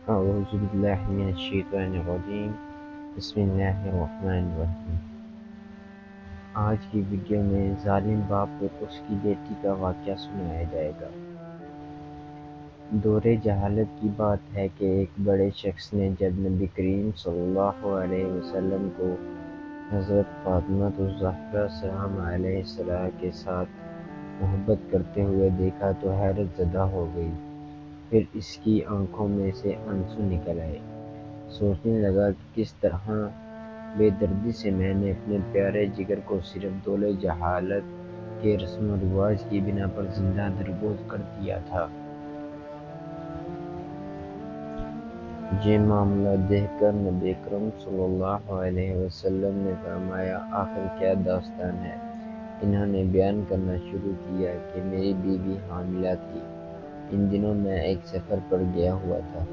أعوذ بالله من الشیطان الرجیم بسم اللہ الرحمن الرحیم۔ آج کی ویڈیو میں ظالم باپ کو اس کی بیٹی کا واقعہ سنایا جائے گا۔ دور جہالت کی بات ہے کہ ایک بڑے شخص نے جب نبی کریم صلی اللہ علیہ وسلم کو حضرت فاطمہ الزہرا سلام علیہ السلام کے ساتھ محبت کرتے ہوئے دیکھا تو حیرت زدہ ہو گئی۔ پھر اس کی آنکھوں میں سے آنسو نکل آئے۔ سوچنے لگا کہ کس طرح بے دردی سے میں نے اپنے پیارے جگر کو صرف دولِ جہالت کے رسم و رواج کی بنا پر زندہ درگور کر دیا تھا۔ یہ معاملہ دیکھ کر نبی اکرم صلی اللہ علیہ وسلم نے فرمایا، آخر کیا داستان ہے؟ انہوں نے بیان کرنا شروع کیا کہ میری بیوی حاملہ تھی۔ ان دنوں میں ایک سفر پر گیا ہوا تھا۔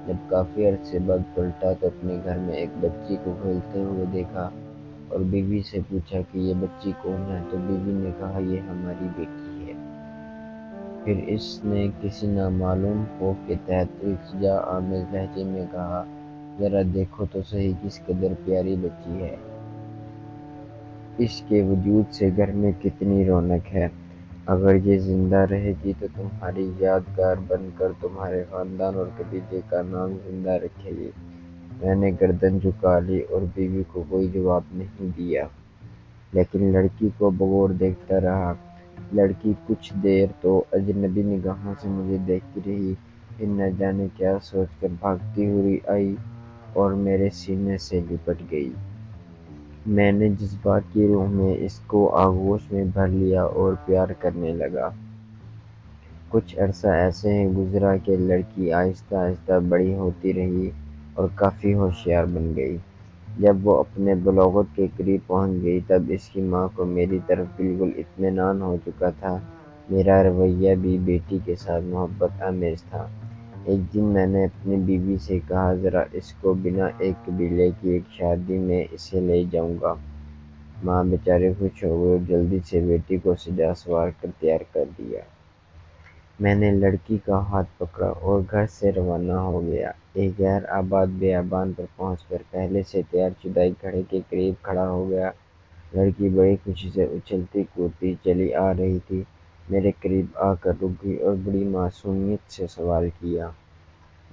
جب کافی عرصے بعد پلٹا تو اپنے گھر میں ایک بچی کو کھیلتے ہوئے دیکھا اور بیوی سے پوچھا کہ یہ بچی کون ہے؟ تو بیوی نے کہا، یہ ہماری بیٹی ہے۔ پھر اس نے کسی نامعلوم خوف کے تحت التجا آمیز لہجے میں کہا، ذرا دیکھو تو صحیح کس قدر پیاری بچی ہے۔ اس کے وجود سے گھر میں کتنی رونق ہے۔ اگر یہ زندہ رہے گی تو تمہاری یادگار بن کر تمہارے خاندان اور قبیلے کا نام زندہ رکھے گی۔ میں نے گردن جھکا لی اور بیوی کو کوئی جواب نہیں دیا، لیکن لڑکی کو بغور دیکھتا رہا۔ لڑکی کچھ دیر تو اجنبی نگاہوں سے مجھے دیکھتی رہی، پھر نہ جانے کیا سوچ کر بھاگتی ہوئی آئی اور میرے سینے سے لپٹ گئی۔ میں نے جذبات کی روح میں اس کو آغوش میں بھر لیا اور پیار کرنے لگا۔ کچھ عرصہ ایسے ہی گزرا کہ لڑکی آہستہ آہستہ بڑی ہوتی رہی اور کافی ہوشیار بن گئی۔ جب وہ اپنے بلوغت کے قریب پہنچ گئی تب اس کی ماں کو میری طرف بالکل اطمینان ہو چکا تھا۔ میرا رویہ بھی بیٹی کے ساتھ محبت آمیز تھا۔ ایک دن میں نے اپنی بیوی سے کہا، ذرا اس کو بنا ایک قبیلے کی ایک شادی میں اسے لے جاؤں گا۔ ماں بیچاری خوش ہو گئی اور جلدی سے بیٹی کو سجا سنوار کر تیار کر دیا۔ میں نے لڑکی کا ہاتھ پکڑا اور گھر سے روانہ ہو گیا۔ ایک غیر آباد بیابان پر پہنچ کر پہلے سے تیار شدہ ایک گھڑے کے قریب کھڑا ہو گیا۔ لڑکی بڑی خوشی سے اچھلتی کودتی چلی آ رہی تھی۔ میرے قریب آ کر رک گئی اور بڑی معصومیت سے سوال کیا،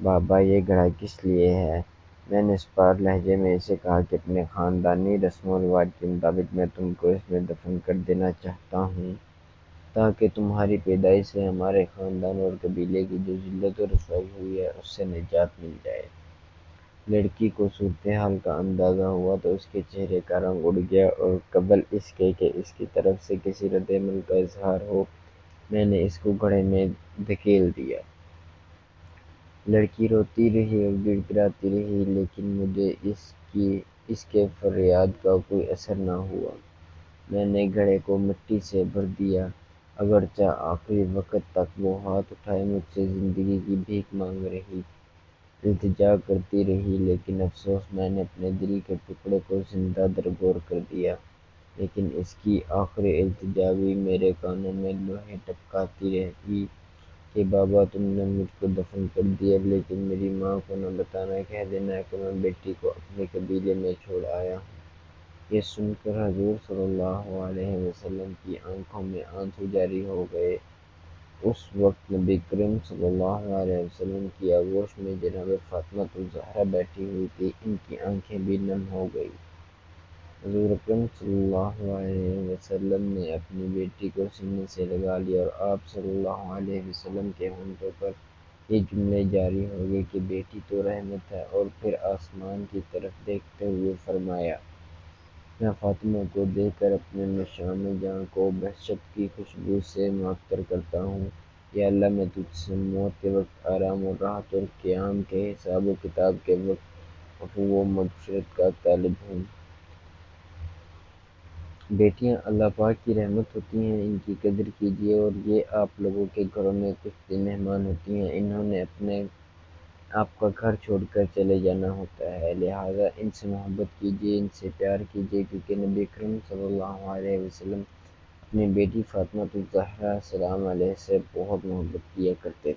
بابا یہ گھڑا کس لیے ہے؟ میں نے سپار لہجے میں اسے کہا کہ اپنے خاندانی رسم و رواج کے مطابق میں تم کو اس میں دفن کر دینا چاہتا ہوں، تاکہ تمہاری پیدائش سے ہمارے خاندان اور قبیلے کی جو ذلت و رسوائی ہوئی ہے اس سے نجات مل جائے۔ لڑکی کو صورتحال کا اندازہ ہوا تو اس کے چہرے کا رنگ اڑ گیا اور قبل اس کے کہ اس کی طرف سے کسی رد عمل کا اظہار ہو، میں نے اس کو گھڑے میں دھکیل دیا۔ لڑکی روتی رہی اور گڑ گڑاتی رہی، لیکن مجھے اس کے فریاد کا کوئی اثر نہ ہوا۔ میں نے گھڑے کو مٹی سے بھر دیا، اگرچہ آخری وقت تک وہ ہاتھ اٹھائے مجھ سے زندگی کی بھیک مانگ رہی، التجا کرتی رہی، لیکن افسوس میں نے اپنے دل کے ٹکڑے کو زندہ درگور کر دیا۔ لیکن اس کی آخری التجا بھی میرے کانوں میں لوہے ٹپکاتی رہی کہ بابا تم نے مجھ کو دفن کر دیا، لیکن میری ماں کو نہ بتانا، کہہ دینا کہ میں بیٹی کو اپنے قبیلے میں چھوڑ آیا ہوں۔ یہ سن کر حضور صلی اللہ علیہ وسلم کی آنکھوں میں آنسو جاری ہو گئے۔ اس وقت نبی کریم صلی اللہ علیہ وسلم کی آغوش میں جناب فاطمہ الزہرا بیٹھی ہوئی تھی، ان کی آنکھیں بھی نم ہو گئی۔ حضور اکرم صلی اللہ علیہ وسلم نے اپنی بیٹی کو سینے سے لگا لیا اور آپ صلی اللہ علیہ وسلم کے ہونٹوں پر یہ جملے جاری ہو گئے کہ بیٹی تو رحمت ہے، اور پھر آسمان کی طرف دیکھتے ہوئے فرمایا، میں فاطمہ کو دیکھ کر اپنے مشام جاں کو بہشت کی خوشبو سے معطر کرتا ہوں۔ یا اللہ میں تجھ سے موت کے وقت آرام اور راحت اور قیام کے حساب و کتاب کے وقت عفو و مغفرت کا طالب ہوں۔ بیٹیاں اللہ پاک کی رحمت ہوتی ہیں، ان کی قدر کیجیے، اور یہ آپ لوگوں کے گھروں میں کچھ دن مہمان ہوتی ہیں، انہوں نے اپنے آپ کا گھر چھوڑ کر چلے جانا ہوتا ہے، لہٰذا ان سے محبت کیجیے، ان سے پیار کیجیے، کیونکہ نبی کریم صلی اللہ علیہ وسلم اپنی بیٹی فاطمہ الزہرا سلام علیہ سے بہت محبت کیا کرتے تھے۔